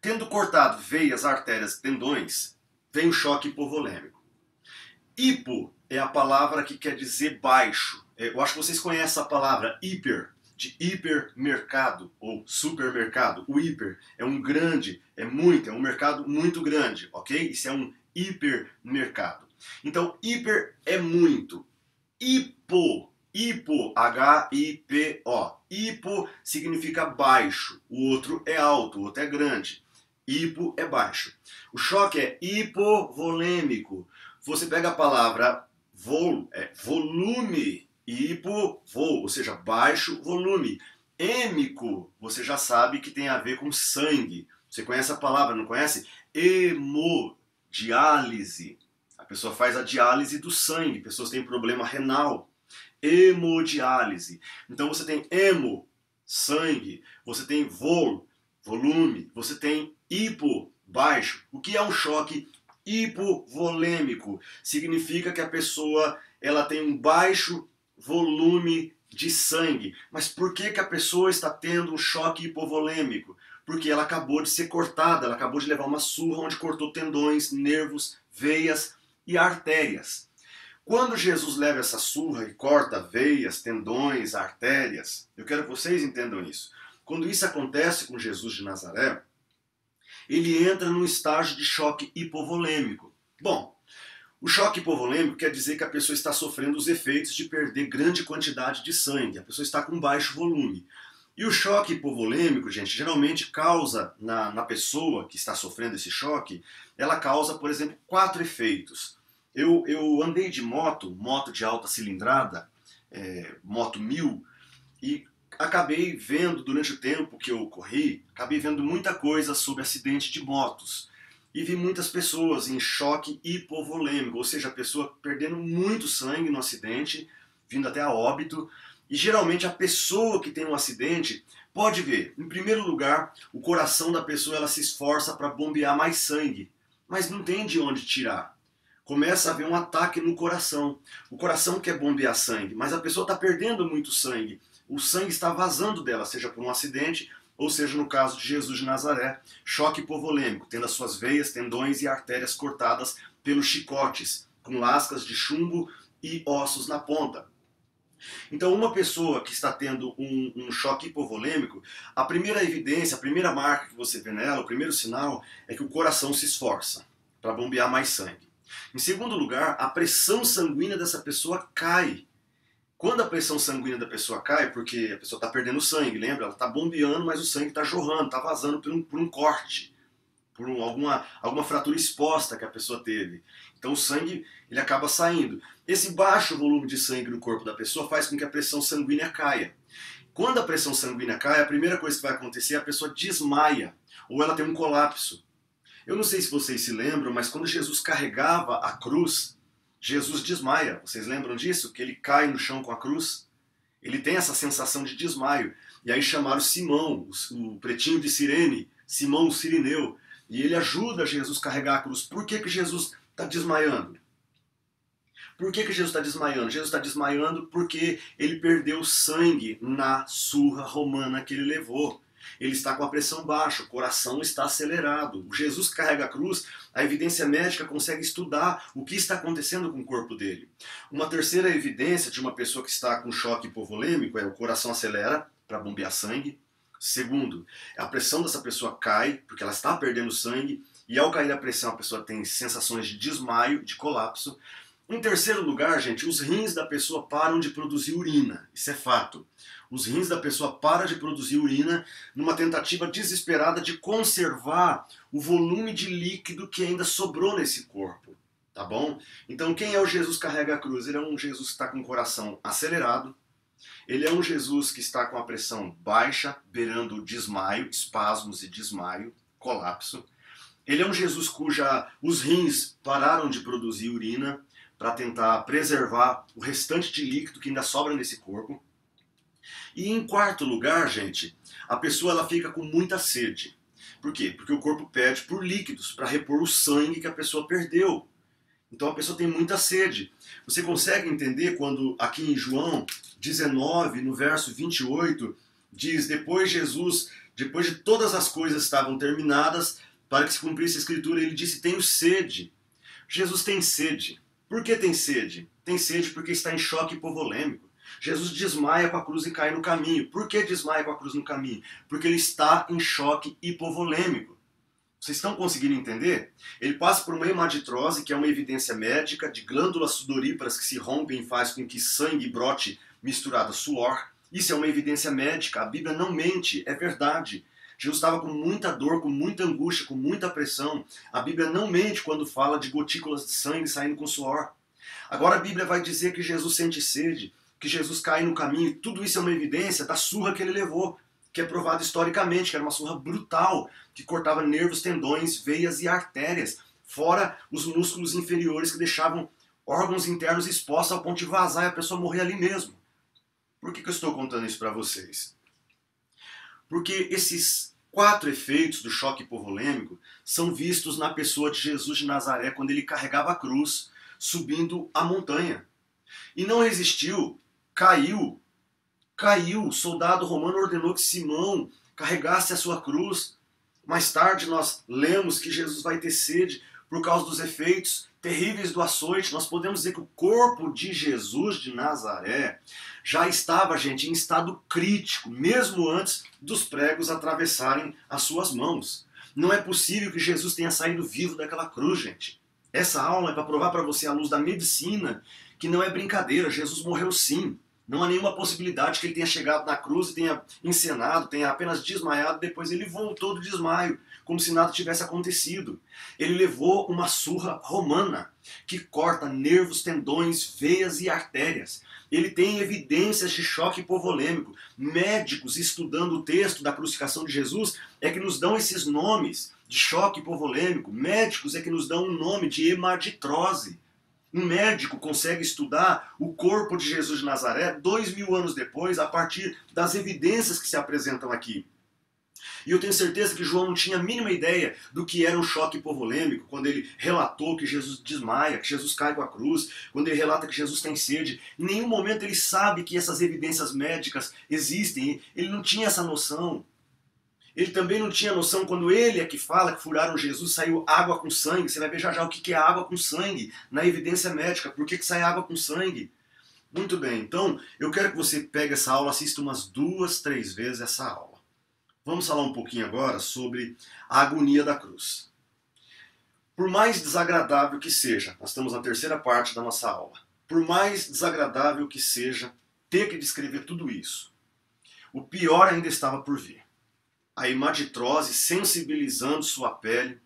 Tendo cortado veias, artérias, tendões, vem o choque hipovolêmico. Hipo é a palavra que quer dizer baixo. Eu acho que vocês conhecem a palavra hiper, de hipermercado ou supermercado. O hiper é um grande, é um mercado muito grande, ok? Isso é um hipermercado. Então, hiper é muito. Hipo, H-I-P-O. Hipo significa baixo, o outro é alto, o outro é grande. Hipo é baixo. O choque é hipovolêmico. Você pega a palavra volume, ou seja, baixo volume. Êmico, você já sabe que tem a ver com sangue. Você conhece a palavra, não conhece? Hemodiálise. A pessoa faz a diálise do sangue, pessoas têm problema renal. Hemodiálise. Então você tem hemo, sangue, você tem volume, você tem hipo, baixo. O que é um choque hipovolêmico? Significa que a pessoa ela tem um baixo volume de sangue. Mas por que a pessoa está tendo um choque hipovolêmico? Porque ela acabou de ser cortada, ela acabou de levar uma surra onde cortou tendões, nervos, veias e artérias. Quando Jesus leva essa surra e corta veias, tendões, artérias, eu quero que vocês entendam isso. Quando isso acontece com Jesus de Nazaré, ele entra num estágio de choque hipovolêmico. Bom, o choque hipovolêmico quer dizer que a pessoa está sofrendo os efeitos de perder grande quantidade de sangue, a pessoa está com baixo volume. E o choque hipovolêmico, gente, geralmente causa na pessoa que está sofrendo esse choque, ela causa, por exemplo, 4 efeitos. Eu andei de moto de alta cilindrada, moto 1000, e acabei vendo, durante o tempo que eu corri, acabei vendo muita coisa sobre acidente de motos. E vi muitas pessoas em choque hipovolêmico, ou seja, a pessoa perdendo muito sangue no acidente, vindo até a óbito. E geralmente a pessoa que tem um acidente pode ver, em primeiro lugar, o coração da pessoa ela se esforça para bombear mais sangue, mas não tem de onde tirar. Começa a haver um ataque no coração. O coração quer bombear sangue, mas a pessoa está perdendo muito sangue. O sangue está vazando dela, seja por um acidente, ou seja no caso de Jesus de Nazaré, choque hipovolêmico, tendo as suas veias, tendões e artérias cortadas pelos chicotes, com lascas de chumbo e ossos na ponta. Então, uma pessoa que está tendo um choque hipovolêmico, a primeira evidência, a primeira marca que você vê nela, o primeiro sinal, é que o coração se esforça para bombear mais sangue. Em segundo lugar, a pressão sanguínea dessa pessoa cai. Quando a pressão sanguínea da pessoa cai, porque a pessoa está perdendo sangue, lembra? Ela está bombeando, mas o sangue está jorrando, está vazando por um corte, por alguma fratura exposta que a pessoa teve. Então o sangue ele acaba saindo. Esse baixo volume de sangue no corpo da pessoa faz com que a pressão sanguínea caia. Quando a pressão sanguínea cai, a primeira coisa que vai acontecer é a pessoa desmaia, ou ela tem um colapso. Eu não sei se vocês se lembram, mas quando Jesus carregava a cruz, Jesus desmaia. Vocês lembram disso? Que ele cai no chão com a cruz? Ele tem essa sensação de desmaio. E aí chamaram Simão, o pretinho de Cirene, Simão o Cirineu. E ele ajuda Jesus a carregar a cruz. Por que Jesus está desmaiando? Por que Jesus está desmaiando? Jesus está desmaiando porque ele perdeu sangue na surra romana que ele levou. Ele está com a pressão baixa, o coração está acelerado. O Jesus que carrega a cruz, a evidência médica consegue estudar o que está acontecendo com o corpo dele. Uma terceira evidência de uma pessoa que está com choque hipovolêmico é o coração acelera para bombear sangue. Segundo, a pressão dessa pessoa cai, porque ela está perdendo sangue, e ao cair a pressão a pessoa tem sensações de desmaio, de colapso. Em terceiro lugar, gente, os rins da pessoa param de produzir urina. Isso é fato. Os rins da pessoa param de produzir urina numa tentativa desesperada de conservar o volume de líquido que ainda sobrou nesse corpo. Tá bom? Então quem é o Jesus que carrega a cruz? Ele é um Jesus que está com o coração acelerado. Ele é um Jesus que está com a pressão baixa, beirando o desmaio, espasmos e desmaio, colapso. Ele é um Jesus os rins pararam de produzir urina para tentar preservar o restante de líquido que ainda sobra nesse corpo. E em quarto lugar, gente, a pessoa ela fica com muita sede. Por quê? Porque o corpo pede por líquidos para repor o sangue que a pessoa perdeu. Então a pessoa tem muita sede. Você consegue entender quando aqui em João 19, no verso 28, diz: depois Depois de todas as coisas estavam terminadas, para que se cumprisse a escritura, ele disse: tenho sede. Jesus tem sede. Por que tem sede? Tem sede porque está em choque hipovolêmico. Jesus desmaia com a cruz e cai no caminho. Por que desmaia com a cruz no caminho? Porque ele está em choque hipovolêmico. Vocês estão conseguindo entender? Ele passa por uma hemaditrose, que é uma evidência médica de glândulas sudoríparas que se rompem e faz com que sangue brote misturado a suor. Isso é uma evidência médica, a Bíblia não mente, é verdade. Jesus estava com muita dor, com muita angústia, com muita pressão. A Bíblia não mente quando fala de gotículas de sangue saindo com suor. Agora a Bíblia vai dizer que Jesus sente sede, que Jesus cai no caminho. Tudo isso é uma evidência da surra que ele levou, que é provado historicamente, que era uma surra brutal, que cortava nervos, tendões, veias e artérias, fora os músculos inferiores que deixavam órgãos internos expostos ao ponto de vazar e a pessoa morrer ali mesmo. Por que eu estou contando isso para vocês? Porque esses 4 efeitos do choque hipovolêmico são vistos na pessoa de Jesus de Nazaré quando ele carregava a cruz, subindo a montanha. E não resistiu, caiu. O soldado romano ordenou que Simão carregasse a sua cruz. Mais tarde nós lemos que Jesus vai ter sede por causa dos efeitos terríveis do açoite. Nós podemos dizer que o corpo de Jesus de Nazaré já estava, gente, em estado crítico, mesmo antes dos pregos atravessarem as suas mãos. Não é possível que Jesus tenha saído vivo daquela cruz, gente. Essa aula é para provar para você, à luz da medicina, que não é brincadeira. Jesus morreu sim. Não há nenhuma possibilidade que ele tenha chegado na cruz e tenha encenado, tenha apenas desmaiado, depois ele voltou do desmaio, como se nada tivesse acontecido. Ele levou uma surra romana, que corta nervos, tendões, veias e artérias. Ele tem evidências de choque hipovolêmico. Médicos estudando o texto da crucificação de Jesus é que nos dão esses nomes de choque hipovolêmico. Médicos é que nos dão um nome de hemaditrose. Um médico consegue estudar o corpo de Jesus de Nazaré 2000 anos depois, a partir das evidências que se apresentam aqui. E eu tenho certeza que João não tinha a mínima ideia do que era um choque hipovolêmico, quando ele relatou que Jesus desmaia, que Jesus cai com a cruz, quando ele relata que Jesus tem sede. Em nenhum momento ele sabe que essas evidências médicas existem, ele não tinha essa noção. Ele também não tinha noção, quando ele é que fala que furaram Jesus, saiu água com sangue. Você vai ver já já o que é água com sangue na evidência médica. Por que sai água com sangue? Muito bem, então eu quero que você pegue essa aula, assista umas 2, 3 vezes essa aula. Vamos falar um pouquinho agora sobre a agonia da cruz. Por mais desagradável que seja, nós estamos na terceira parte da nossa aula, por mais desagradável que seja ter que descrever tudo isso, o pior ainda estava por vir. A hemaditrose sensibilizando sua pele,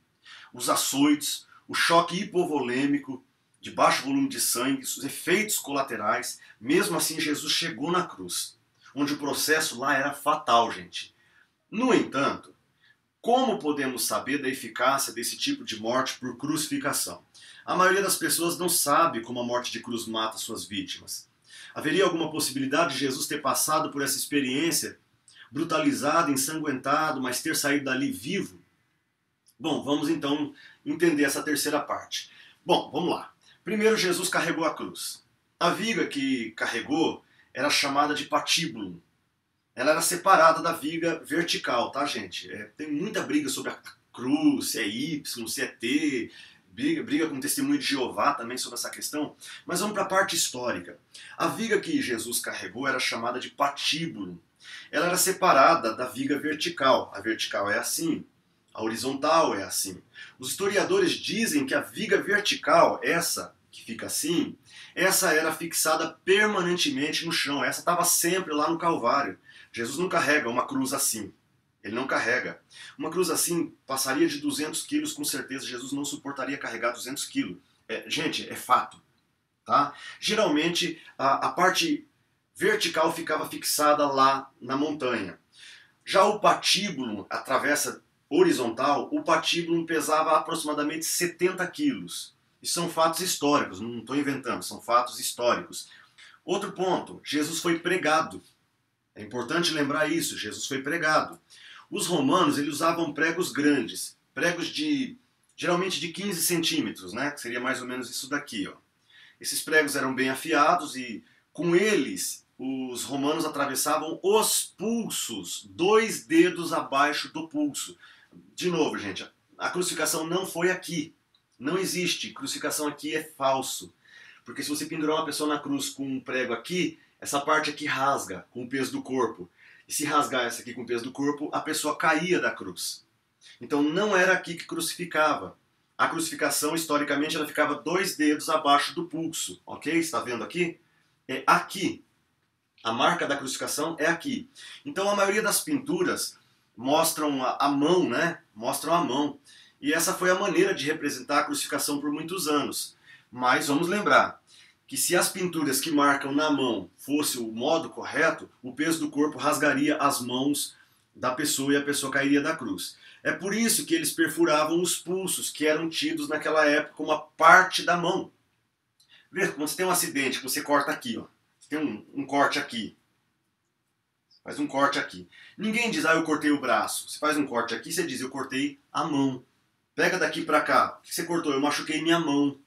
os açoites, o choque hipovolêmico, de baixo volume de sangue, os efeitos colaterais. Mesmo assim, Jesus chegou na cruz, onde o processo lá era fatal, gente. No entanto, como podemos saber da eficácia desse tipo de morte por crucificação? A maioria das pessoas não sabe como a morte de cruz mata suas vítimas. Haveria alguma possibilidade de Jesus ter passado por essa experiência brutalizado, ensanguentado, mas ter saído dali vivo? Bom, vamos então entender essa terceira parte. Bom, vamos lá. Primeiro, Jesus carregou a cruz. A viga que carregou era chamada de patíbulo. Ela era separada da viga vertical, tá, gente? Tem muita briga sobre a cruz, se é Y, se é T, briga com o testemunho de Jeová também sobre essa questão. Mas vamos para a parte histórica. A viga que Jesus carregou era chamada de patíbulo. Ela era separada da viga vertical. A vertical é assim, a horizontal é assim. Os historiadores dizem que a viga vertical, essa que fica assim, essa era fixada permanentemente no chão. Essa estava sempre lá no Calvário. Jesus não carrega uma cruz assim. Ele não carrega. Uma cruz assim passaria de 200 quilos, com certeza Jesus não suportaria carregar 200 quilos. Gente, é fato. Tá? Geralmente a parte vertical ficava fixada lá na montanha. Já o patíbulo, a travessa horizontal, o patíbulo pesava aproximadamente 70 quilos. E são fatos históricos, não estou inventando, são fatos históricos. Outro ponto, Jesus foi pregado. É importante lembrar isso, Jesus foi pregado. Os romanos eles usavam pregos grandes, pregos geralmente de 15 centímetros, né? Que seria mais ou menos isso daqui. Ó. Esses pregos eram bem afiados e com eles os romanos atravessavam os pulsos, 2 dedos abaixo do pulso. De novo, gente, a crucificação não foi aqui. Não existe. Crucificação aqui é falso. Porque se você pendurar uma pessoa na cruz com um prego aqui, essa parte aqui rasga com o peso do corpo. E se rasgar essa aqui com o peso do corpo, a pessoa caía da cruz. Então não era aqui que crucificava. A crucificação, historicamente, ela ficava 2 dedos abaixo do pulso. Ok? Está vendo aqui? É aqui. A marca da crucificação é aqui. Então a maioria das pinturas mostram a mão, né? Mostram a mão. E essa foi a maneira de representar a crucificação por muitos anos. Mas vamos lembrar que se as pinturas que marcam na mão fosse o modo correto, o peso do corpo rasgaria as mãos da pessoa e a pessoa cairia da cruz. É por isso que eles perfuravam os pulsos, que eram tidos naquela época como uma parte da mão. Vê, quando você tem um acidente, que você corta aqui, ó. Você tem um corte aqui. Faz um corte aqui. Ninguém diz, eu cortei o braço. Você faz um corte aqui, você diz, eu cortei a mão. Pega daqui pra cá. O que você cortou? Eu machuquei minha mão.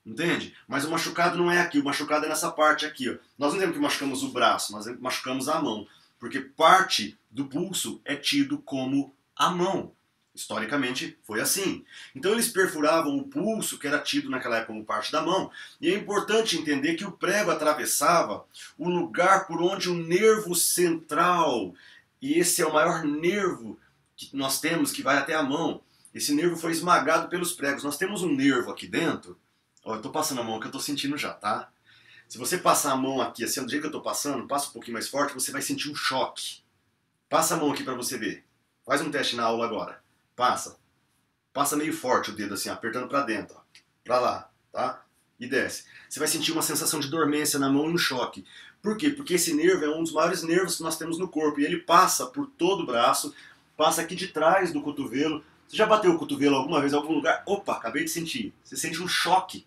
Entende? Mas o machucado não é aqui. O machucado é nessa parte aqui, ó. Nós não temos que machucamos o braço, nós machucamos a mão. Porque parte do pulso é tido como a mão. Historicamente foi assim. Então eles perfuravam o pulso, que era tido naquela época como parte da mão. E é importante entender que o prego atravessava o lugar por onde o nervo central, e esse é o maior nervo que nós temos, que vai até a mão, esse nervo foi esmagado pelos pregos. Nós temos um nervo aqui dentro. Ó, eu estou passando a mão que eu estou sentindo já, tá? Se você passar a mão aqui, assim, do jeito que eu estou passando, passa um pouquinho mais forte, você vai sentir um choque. Passa a mão aqui para você ver. Faz um teste na aula agora. Passa. Passa meio forte o dedo assim, apertando para dentro, ó. Para lá, tá? E desce. Você vai sentir uma sensação de dormência na mão e um choque. Por quê? Porque esse nervo é um dos maiores nervos que nós temos no corpo. E ele passa por todo o braço, passa aqui de trás do cotovelo. Você já bateu o cotovelo alguma vez em algum lugar? Opa, acabei de sentir. Você sente um choque.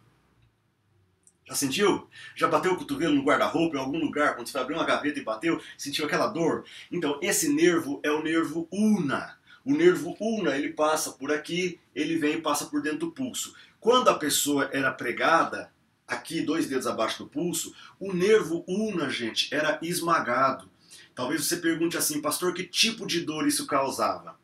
Já sentiu? Já bateu o cotovelo no guarda-roupa em algum lugar, quando você foi abrir uma gaveta e bateu, sentiu aquela dor? Então, esse nervo é o nervo ulna. O nervo ulna, ele passa por aqui, ele vem e passa por dentro do pulso. Quando a pessoa era pregada, aqui 2 dedos abaixo do pulso, o nervo ulna, gente, era esmagado. Talvez você pergunte assim, pastor, que tipo de dor isso causava?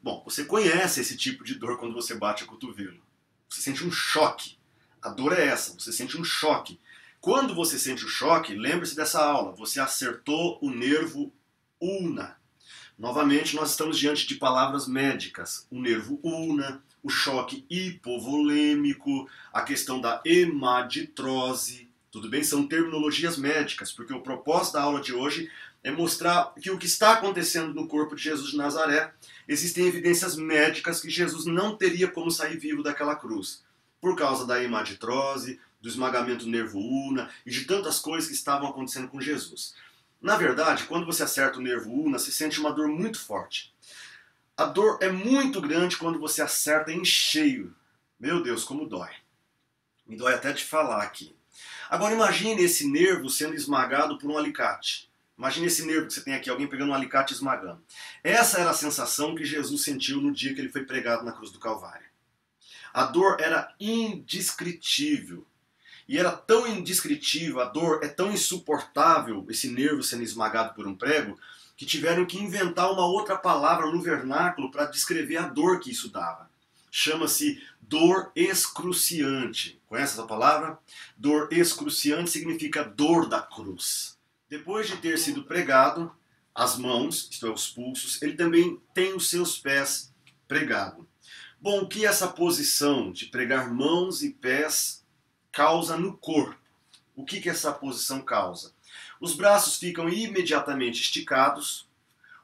Bom, você conhece esse tipo de dor quando você bate o cotovelo. Você sente um choque. A dor é essa, você sente um choque. Quando você sente o choque, lembre-se dessa aula, você acertou o nervo ulna. Novamente, nós estamos diante de palavras médicas. O nervo ulna, o choque hipovolêmico, a questão da hemaditrose. Tudo bem? São terminologias médicas, porque o propósito da aula de hoje é mostrar que o que está acontecendo no corpo de Jesus de Nazaré, existem evidências médicas que Jesus não teria como sair vivo daquela cruz. Por causa da hemaditrose, do esmagamento do nervo ulna e de tantas coisas que estavam acontecendo com Jesus. Na verdade, quando você acerta o nervo ulna, você sente uma dor muito forte. A dor é muito grande quando você acerta em cheio. Meu Deus, como dói. Me dói até de falar aqui. Agora imagine esse nervo sendo esmagado por um alicate. Imagine esse nervo que você tem aqui, alguém pegando um alicate e esmagando. Essa era a sensação que Jesus sentiu no dia que ele foi pregado na cruz do Calvário. A dor era indescritível. E era tão indescritível, a dor é tão insuportável, esse nervo sendo esmagado por um prego, que tiveram que inventar uma outra palavra no vernáculo para descrever a dor que isso dava. Chama-se dor excruciante. Conhece essa palavra? Dor excruciante significa dor da cruz. Depois de ter sido pregado, as mãos, isto é, os pulsos, ele também tem os seus pés pregados. Bom, o que essa posição de pregar mãos e pés causa no corpo? O que essa posição causa? Os braços ficam imediatamente esticados,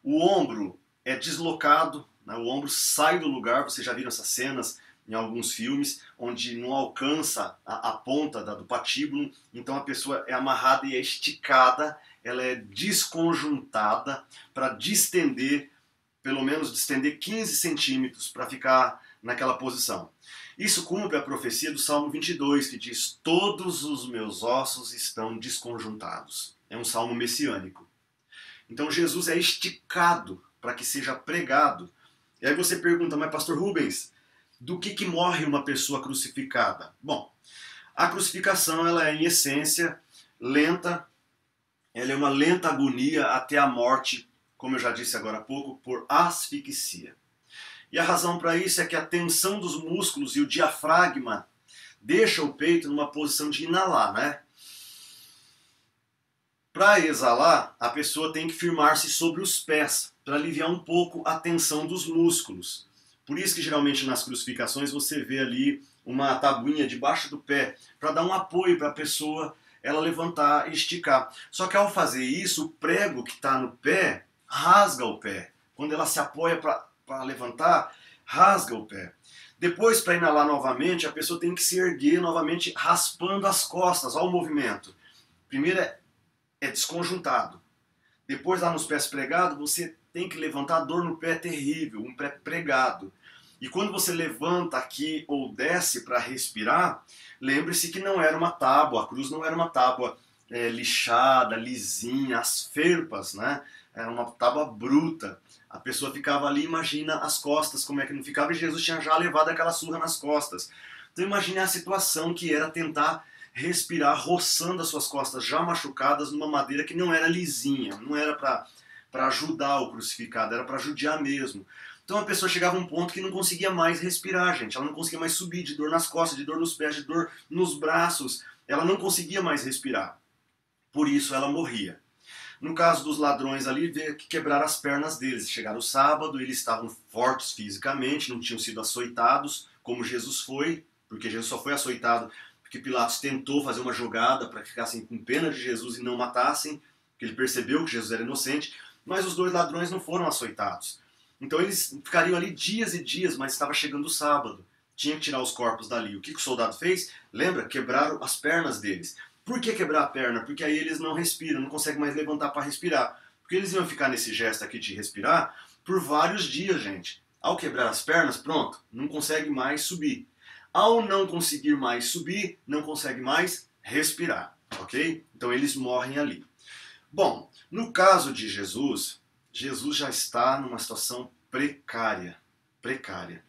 o ombro é deslocado, né? O ombro sai do lugar, vocês já viram essas cenas em alguns filmes, onde não alcança a ponta do patíbulo, então a pessoa é amarrada e é esticada, ela é desconjuntada para distender, pelo menos distender 15 centímetros para ficar naquela posição. Isso cumpre a profecia do Salmo 22, que diz: todos os meus ossos estão desconjuntados. É um salmo messiânico. Então Jesus é esticado para que seja pregado. E aí você pergunta, mas pastor Rubens, do que morre uma pessoa crucificada? Bom, a crucificação ela é em essência lenta, ela é uma lenta agonia até a morte, como eu já disse agora há pouco, por asfixia. E a razão para isso é que a tensão dos músculos e o diafragma deixa o peito numa posição de inalar, né? Para exalar, a pessoa tem que firmar-se sobre os pés, para aliviar um pouco a tensão dos músculos. Por isso que geralmente nas crucificações você vê ali uma tabuinha debaixo do pé, para dar um apoio para a pessoa ela levantar e esticar. Só que ao fazer isso, o prego que está no pé rasga o pé. Quando ela se apoia para levantar, rasga o pé. Depois, para inalar novamente, a pessoa tem que se erguer novamente, raspando as costas. Olha o movimento. Primeiro é desconjuntado. Depois, lá nos pés pregados, você tem que levantar, a dor no pé é terrível, um pé pregado. E quando você levanta aqui ou desce para respirar, lembre-se que não era uma tábua, a cruz não era uma tábua lixada, lisinha, as ferpas, né? Era uma tábua bruta. A pessoa ficava ali, imagina as costas, como é que não ficava, e Jesus tinha já levado aquela surra nas costas. Então imagine a situação que era tentar respirar roçando as suas costas já machucadas numa madeira que não era lisinha, não era para ajudar o crucificado, era para judiar mesmo. Então a pessoa chegava a um ponto que não conseguia mais respirar, gente. Ela não conseguia mais subir, de dor nas costas, de dor nos pés, de dor nos braços. Ela não conseguia mais respirar. Por isso ela morria. No caso dos ladrões ali, veio que quebraram as pernas deles. Chegaram o sábado, eles estavam fortes fisicamente, não tinham sido açoitados, como Jesus foi, porque Jesus só foi açoitado porque Pilatos tentou fazer uma jogada para que ficassem com pena de Jesus e não matassem, porque ele percebeu que Jesus era inocente, mas os dois ladrões não foram açoitados. Então eles ficariam ali dias e dias, mas estava chegando o sábado. Tinha que tirar os corpos dali. O que o soldado fez? Lembra? Quebraram as pernas deles. Por que quebrar a perna? Porque aí eles não respiram, não conseguem mais levantar para respirar. Porque eles iam ficar nesse gesto aqui de respirar por vários dias, gente. Ao quebrar as pernas, pronto, não consegue mais subir. Ao não conseguir mais subir, não consegue mais respirar, ok? Então eles morrem ali. Bom, no caso de Jesus, Jesus já está numa situação precária. Precária.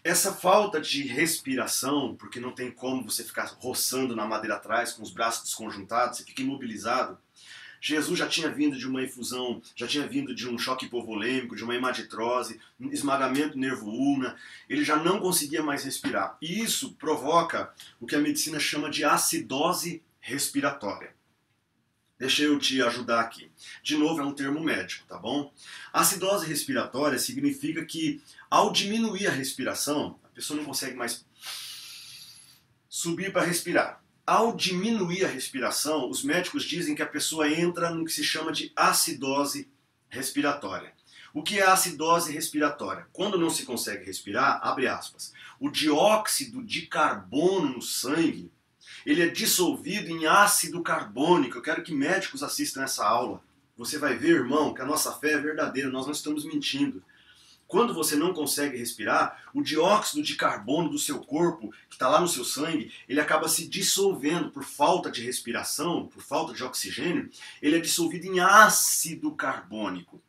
Essa falta de respiração, porque não tem como você ficar roçando na madeira atrás com os braços desconjuntados, você fica imobilizado. Jesus já tinha vindo de uma infusão, já tinha vindo de um choque hipovolêmico, de uma hematitrose, esmagamento nervo-ulna, ele já não conseguia mais respirar. E isso provoca o que a medicina chama de acidose respiratória. Deixa eu te ajudar aqui. De novo, é um termo médico, tá bom? Acidose respiratória significa que, ao diminuir a respiração, a pessoa não consegue mais subir para respirar. Ao diminuir a respiração, os médicos dizem que a pessoa entra no que se chama de acidose respiratória. O que é acidose respiratória? Quando não se consegue respirar, abre aspas, o dióxido de carbono no sangue, ele é dissolvido em ácido carbônico. Eu quero que médicos assistam essa aula. Você vai ver, irmão, que a nossa fé é verdadeira, nós não estamos mentindo. Quando você não consegue respirar, o dióxido de carbono do seu corpo, que está lá no seu sangue, ele acaba se dissolvendo por falta de respiração, por falta de oxigênio, ele é dissolvido em ácido carbônico.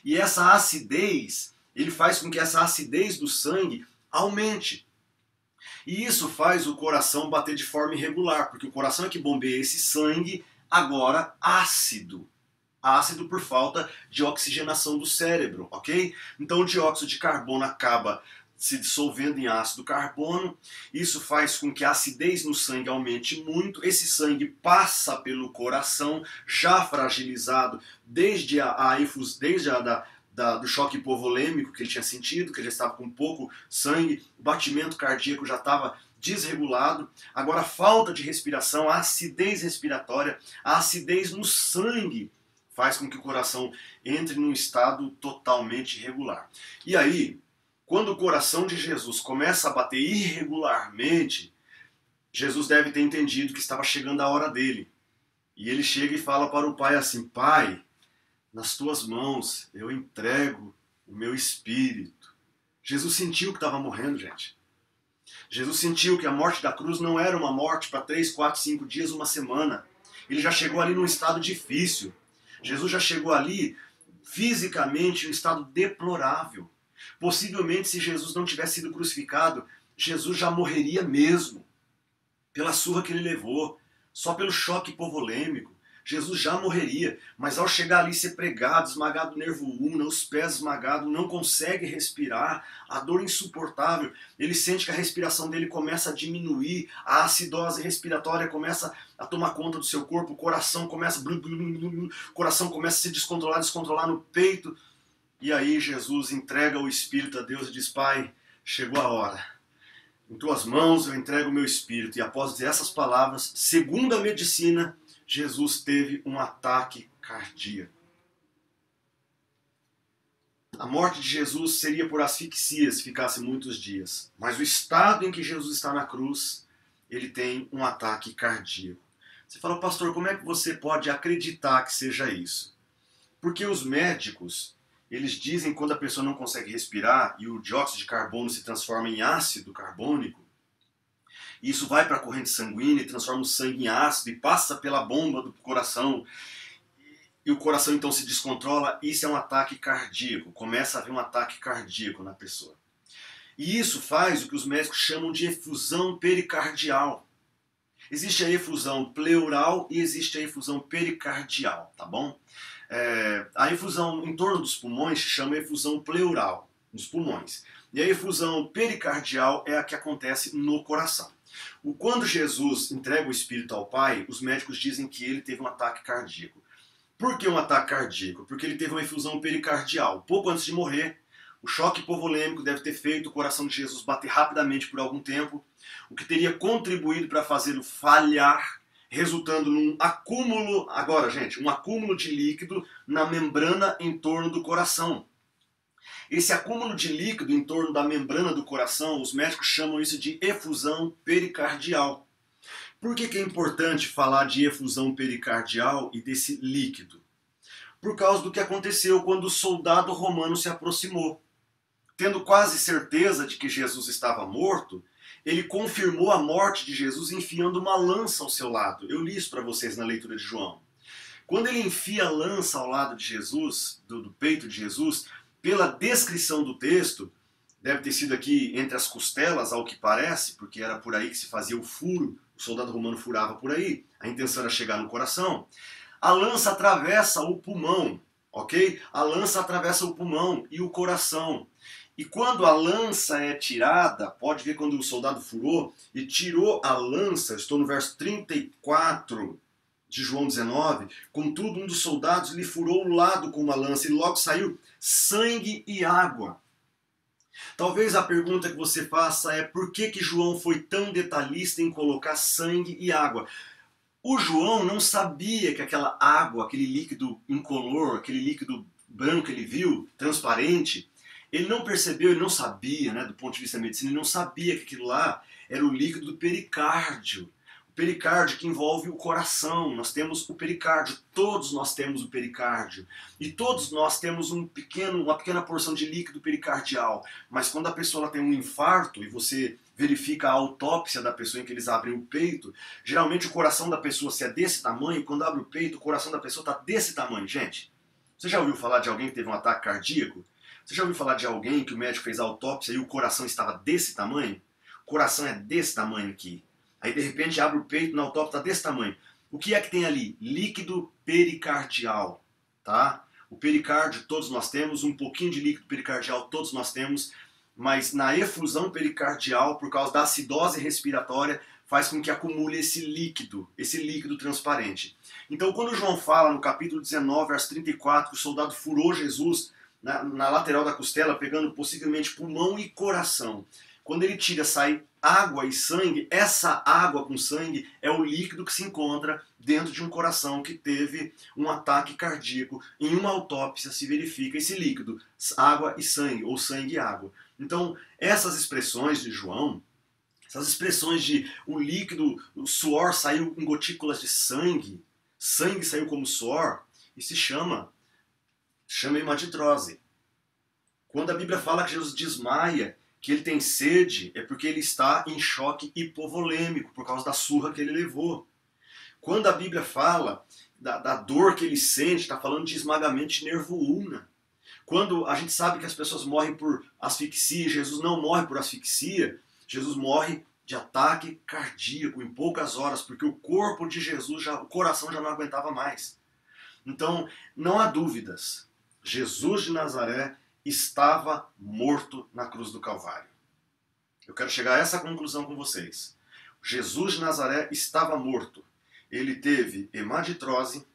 E essa acidez, ele faz com que essa acidez do sangue aumente. E isso faz o coração bater de forma irregular, porque o coração é que bombeia esse sangue agora ácido. Ácido por falta de oxigenação do cérebro, ok? Então o dióxido de carbono acaba se dissolvendo em ácido carbono, isso faz com que a acidez no sangue aumente muito, esse sangue passa pelo coração já fragilizado desde do choque hipovolêmico que ele tinha sentido, que ele já estava com pouco sangue, o batimento cardíaco já estava desregulado, agora a falta de respiração, a acidez respiratória, a acidez no sangue, faz com que o coração entre num estado totalmente irregular. E aí, quando o coração de Jesus começa a bater irregularmente, Jesus deve ter entendido que estava chegando a hora dele. E ele chega e fala para o Pai assim, Pai, nas tuas mãos eu entrego o meu espírito. Jesus sentiu que estava morrendo, gente. Jesus sentiu que a morte da cruz não era uma morte para 3, 4, 5 dias, uma semana. Ele já chegou ali num estado difícil. Jesus já chegou ali fisicamente em um estado deplorável. Possivelmente, se Jesus não tivesse sido crucificado, Jesus já morreria mesmo. Pela surra que ele levou, só pelo choque hipovolêmico. Jesus já morreria, mas ao chegar ali ser pregado, esmagado o nervo ulna, os pés esmagados, não consegue respirar, a dor insuportável, ele sente que a respiração dele começa a diminuir, a acidose respiratória começa a tomar conta do seu corpo, o coração começa a se descontrolar no peito, e aí Jesus entrega o Espírito a Deus e diz: Pai, chegou a hora. Em tuas mãos eu entrego o meu espírito. E após dizer essas palavras, segundo a medicina, Jesus teve um ataque cardíaco. A morte de Jesus seria por asfixia se ficasse muitos dias. Mas o estado em que Jesus está na cruz, ele tem um ataque cardíaco. Você fala: pastor, como é que você pode acreditar que seja isso? Porque os médicos, eles dizem que quando a pessoa não consegue respirar e o dióxido de carbono se transforma em ácido carbônico, isso vai para a corrente sanguínea e transforma o sangue em ácido e passa pela bomba do coração. E o coração então se descontrola, isso é um ataque cardíaco. Começa a haver um ataque cardíaco na pessoa. E isso faz o que os médicos chamam de efusão pericardial. Existe a efusão pleural e existe a efusão pericardial, tá bom? A efusão em torno dos pulmões se chama efusão pleural, nos pulmões. E a efusão pericardial é a que acontece no coração. Quando Jesus entrega o Espírito ao Pai, os médicos dizem que ele teve um ataque cardíaco. Por que um ataque cardíaco? Porque ele teve uma efusão pericardial. Pouco antes de morrer, o choque hipovolêmico deve ter feito o coração de Jesus bater rapidamente por algum tempo, o que teria contribuído para fazê-lo falhar, resultando num acúmulo, agora gente, um acúmulo de líquido na membrana em torno do coração. Esse acúmulo de líquido em torno da membrana do coração, os médicos chamam isso de efusão pericardial. Por que é importante falar de efusão pericardial e desse líquido? Por causa do que aconteceu quando o soldado romano se aproximou. Tendo quase certeza de que Jesus estava morto, ele confirmou a morte de Jesus enfiando uma lança ao seu lado. Eu li isso para vocês na leitura de João. Quando ele enfia a lança ao lado de Jesus, do peito de Jesus, pela descrição do texto, deve ter sido aqui entre as costelas, ao que parece, porque era por aí que se fazia o furo, o soldado romano furava por aí, a intenção era chegar no coração. A lança atravessa o pulmão, ok? A lança atravessa o pulmão e o coração. E quando a lança é tirada, pode ver quando o soldado furou e tirou a lança, estou no verso 34 de João 19, contudo um dos soldados lhe furou o lado com uma lança e logo saiu sangue e água. Talvez a pergunta que você faça é: por que João foi tão detalhista em colocar sangue e água? O João não sabia que aquela água, aquele líquido incolor, aquele líquido branco que ele viu, transparente, ele não percebeu, ele não sabia, né, do ponto de vista da medicina, ele não sabia que aquilo lá era o líquido do pericárdio. O pericárdio que envolve o coração. Nós temos o pericárdio, todos nós temos o pericárdio. E todos nós temos uma pequena porção de líquido pericardial. Mas quando a pessoa tem um infarto e você verifica a autópsia da pessoa em que eles abrem o peito, geralmente o coração da pessoa, se é desse tamanho, quando abre o peito, o coração da pessoa está desse tamanho. Gente, você já ouviu falar de alguém que teve um ataque cardíaco? Você já ouviu falar de alguém que o médico fez a autópsia e o coração estava desse tamanho? O coração é desse tamanho aqui. Aí de repente abre o peito, na autópsia está desse tamanho. O que é que tem ali? Líquido pericardial, tá? O pericárdio todos nós temos, um pouquinho de líquido pericardial todos nós temos, mas na efusão pericardial, por causa da acidose respiratória, faz com que acumule esse líquido transparente. Então quando João fala no capítulo 19, verso 34, que o soldado furou Jesus na lateral da costela, pegando possivelmente pulmão e coração. Quando ele tira, sai água e sangue, essa água com sangue é o líquido que se encontra dentro de um coração que teve um ataque cardíaco. Em uma autópsia se verifica esse líquido, água e sangue, ou sangue e água. Então, essas expressões de João, essas expressões de o líquido, o suor saiu em gotículas de sangue saiu como suor, e se chama hematitrose. Quando a Bíblia fala que Jesus desmaia, que ele tem sede, é porque ele está em choque hipovolêmico, por causa da surra que ele levou. Quando a Bíblia fala da dor que ele sente, está falando de esmagamento de nervo ulna. Quando a gente sabe que as pessoas morrem por asfixia, Jesus não morre por asfixia, Jesus morre de ataque cardíaco em poucas horas, porque o corpo de Jesus, o coração já não aguentava mais. Então, não há dúvidas, Jesus de Nazaré estava morto na cruz do Calvário. Eu quero chegar a essa conclusão com vocês. Jesus de Nazaré estava morto. Ele teve hemaditrose,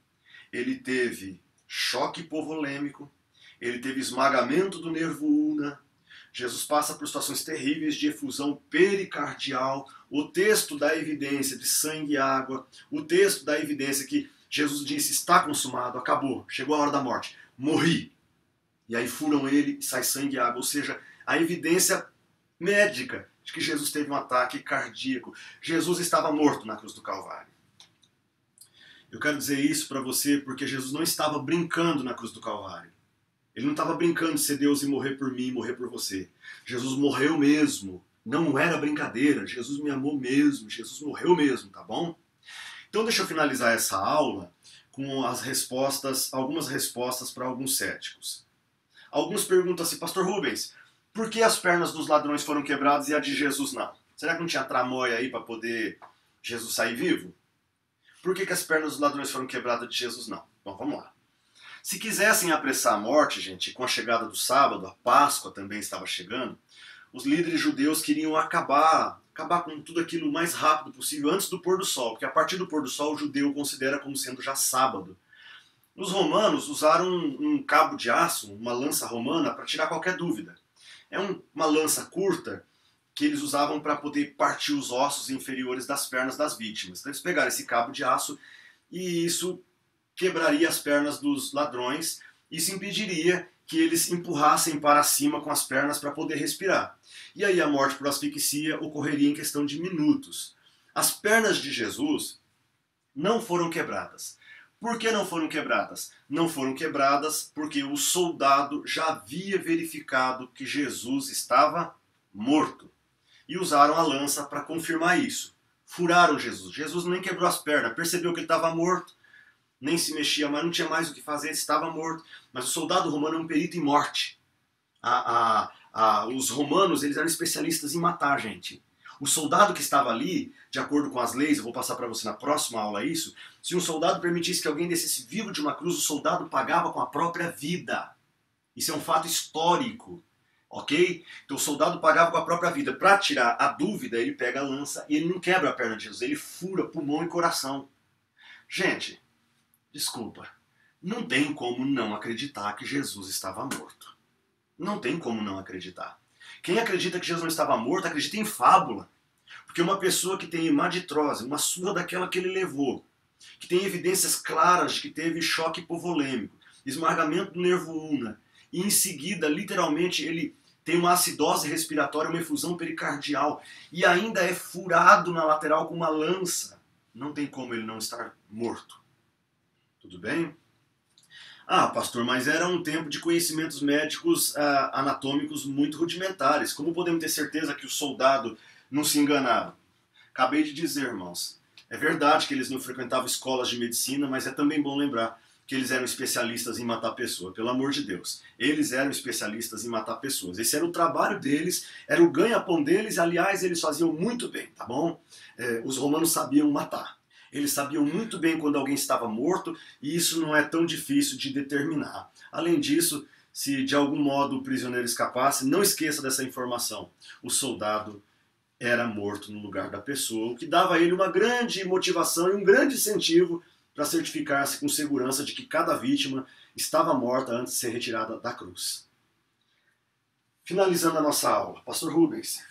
ele teve choque hipovolêmico, ele teve esmagamento do nervo ulna. Jesus passa por situações terríveis de efusão pericardial. O texto dá evidência de sangue e água. O texto dá evidência que Jesus disse, está consumado, acabou, chegou a hora da morte, morri. E aí furam ele e sai sangue e água. Ou seja, a evidência médica de que Jesus teve um ataque cardíaco. Jesus estava morto na cruz do Calvário. Eu quero dizer isso para você porque Jesus não estava brincando na cruz do Calvário. Ele não estava brincando de ser Deus e morrer por mim e morrer por você. Jesus morreu mesmo. Não era brincadeira. Jesus me amou mesmo. Jesus morreu mesmo, tá bom? Então deixa eu finalizar essa aula com as respostas, algumas respostas para alguns céticos. Alguns perguntam assim, Pastor Rubens, por que as pernas dos ladrões foram quebradas e a de Jesus não? Será que não tinha tramóia aí para poder Jesus sair vivo? Por que as pernas dos ladrões foram quebradas e de Jesus não? Bom, vamos lá. Se quisessem apressar a morte, gente, com a chegada do sábado, a Páscoa também estava chegando, os líderes judeus queriam acabar com tudo aquilo o mais rápido possível antes do pôr do sol, porque a partir do pôr do sol o judeu considera como sendo já sábado. Os romanos usaram um cabo de aço, uma lança romana, para tirar qualquer dúvida. É uma lança curta que eles usavam para poder partir os ossos inferiores das pernas das vítimas. Então eles pegaram esse cabo de aço e isso quebraria as pernas dos ladrões. Isso impediria que eles empurrassem para cima com as pernas para poder respirar. E aí a morte por asfixia ocorreria em questão de minutos. As pernas de Jesus não foram quebradas. Por que não foram quebradas? Não foram quebradas porque o soldado já havia verificado que Jesus estava morto. E usaram a lança para confirmar isso. Furaram Jesus. Jesus nem quebrou as pernas, percebeu que ele estava morto, nem se mexia mais, não tinha mais o que fazer, estava morto. Mas o soldado romano é um perito em morte. Os romanos eles eram especialistas em matar gente. O soldado que estava ali, de acordo com as leis, eu vou passar para você na próxima aula isso, se um soldado permitisse que alguém descesse vivo de uma cruz, o soldado pagava com a própria vida. Isso é um fato histórico, ok? Então o soldado pagava com a própria vida. Para tirar a dúvida, ele pega a lança e ele não quebra a perna de Jesus, ele fura pulmão e coração. Gente, desculpa, não tem como não acreditar que Jesus estava morto. Não tem como não acreditar. Quem acredita que Jesus não estava morto, acredita em fábula. Porque uma pessoa que tem hemaditrose, uma surra daquela que ele levou, que tem evidências claras de que teve choque hipovolêmico, esmagamento do nervo ulna, e em seguida, literalmente, ele tem uma acidose respiratória, uma efusão pericardial, e ainda é furado na lateral com uma lança. Não tem como ele não estar morto. Tudo bem? Ah, pastor, mas era um tempo de conhecimentos médicos anatômicos muito rudimentares. Como podemos ter certeza que o soldado não se enganava? Acabei de dizer, irmãos. É verdade que eles não frequentavam escolas de medicina, mas é também bom lembrar que eles eram especialistas em matar pessoas. Pelo amor de Deus. Eles eram especialistas em matar pessoas. Esse era o trabalho deles, era o ganha-pão deles. Aliás, eles faziam muito bem, tá bom? Os romanos sabiam matar. Eles sabiam muito bem quando alguém estava morto e isso não é tão difícil de determinar. Além disso, se de algum modo o prisioneiro escapasse, não esqueça dessa informação. O soldado era morto no lugar da pessoa, o que dava a ele uma grande motivação e um grande incentivo para certificar-se com segurança de que cada vítima estava morta antes de ser retirada da cruz. Finalizando a nossa aula, Pastor Rubens,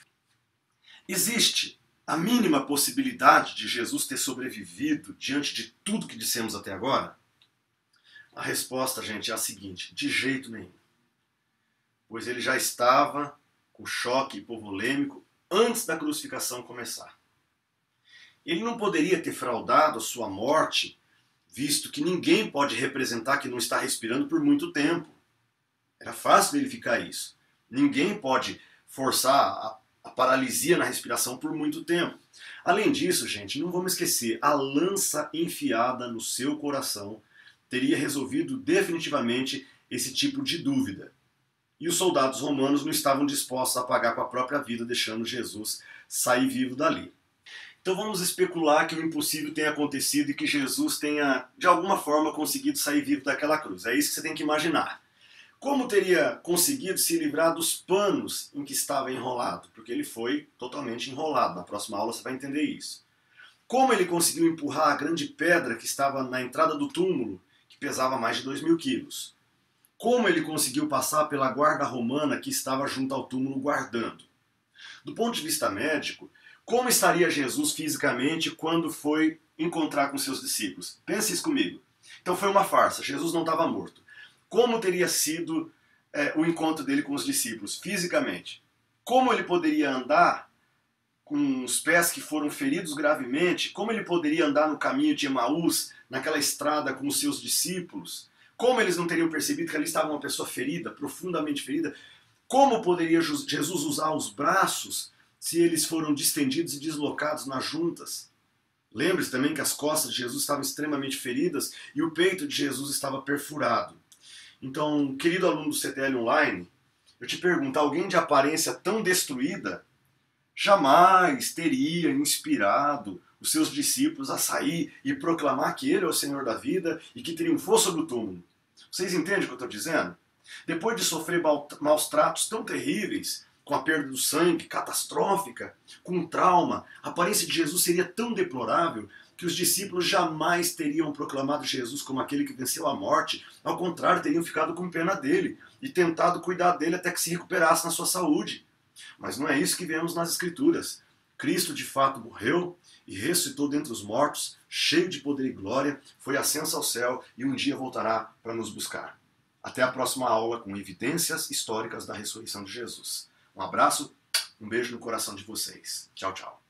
existe a mínima possibilidade de Jesus ter sobrevivido diante de tudo que dissemos até agora? A resposta, gente, é a seguinte: de jeito nenhum. Pois ele já estava com choque hipovolêmico antes da crucificação começar. Ele não poderia ter fraudado a sua morte, visto que ninguém pode representar que não está respirando por muito tempo. Era fácil verificar isso. Ninguém pode forçar a paralisia na respiração por muito tempo. Além disso, gente, não vamos esquecer, a lança enfiada no seu coração teria resolvido definitivamente esse tipo de dúvida. E os soldados romanos não estavam dispostos a pagar com a própria vida, deixando Jesus sair vivo dali. Então vamos especular que o impossível tenha acontecido e que Jesus tenha, de alguma forma, conseguido sair vivo daquela cruz. É isso que você tem que imaginar. Como teria conseguido se livrar dos panos em que estava enrolado? Porque ele foi totalmente enrolado. Na próxima aula você vai entender isso. Como ele conseguiu empurrar a grande pedra que estava na entrada do túmulo, que pesava mais de 2.000 quilos? Como ele conseguiu passar pela guarda romana que estava junto ao túmulo guardando? Do ponto de vista médico, como estaria Jesus fisicamente quando foi encontrar com seus discípulos? Pense isso comigo. Então foi uma farsa, Jesus não estava morto. Como teria sido o encontro dele com os discípulos fisicamente? Como ele poderia andar com os pés que foram feridos gravemente? Como ele poderia andar no caminho de Emaús, naquela estrada com os seus discípulos? Como eles não teriam percebido que ali estava uma pessoa ferida, profundamente ferida? Como poderia Jesus usar os braços se eles foram distendidos e deslocados nas juntas? Lembre-se também que as costas de Jesus estavam extremamente feridas e o peito de Jesus estava perfurado. Então, querido aluno do CTL Online, eu te pergunto, alguém de aparência tão destruída jamais teria inspirado os seus discípulos a sair e proclamar que ele é o Senhor da vida e que triunfou sobre o túmulo? Vocês entendem o que eu estou dizendo? Depois de sofrer maus tratos tão terríveis, com a perda do sangue catastrófica, com um trauma, a aparência de Jesus seria tão deplorável que os discípulos jamais teriam proclamado Jesus como aquele que venceu a morte. Ao contrário, teriam ficado com pena dele e tentado cuidar dele até que se recuperasse na sua saúde. Mas não é isso que vemos nas Escrituras. Cristo de fato morreu e ressuscitou dentre os mortos, cheio de poder e glória, foi ascenso ao céu e um dia voltará para nos buscar. Até a próxima aula com evidências históricas da ressurreição de Jesus. Um abraço, um beijo no coração de vocês. Tchau, tchau.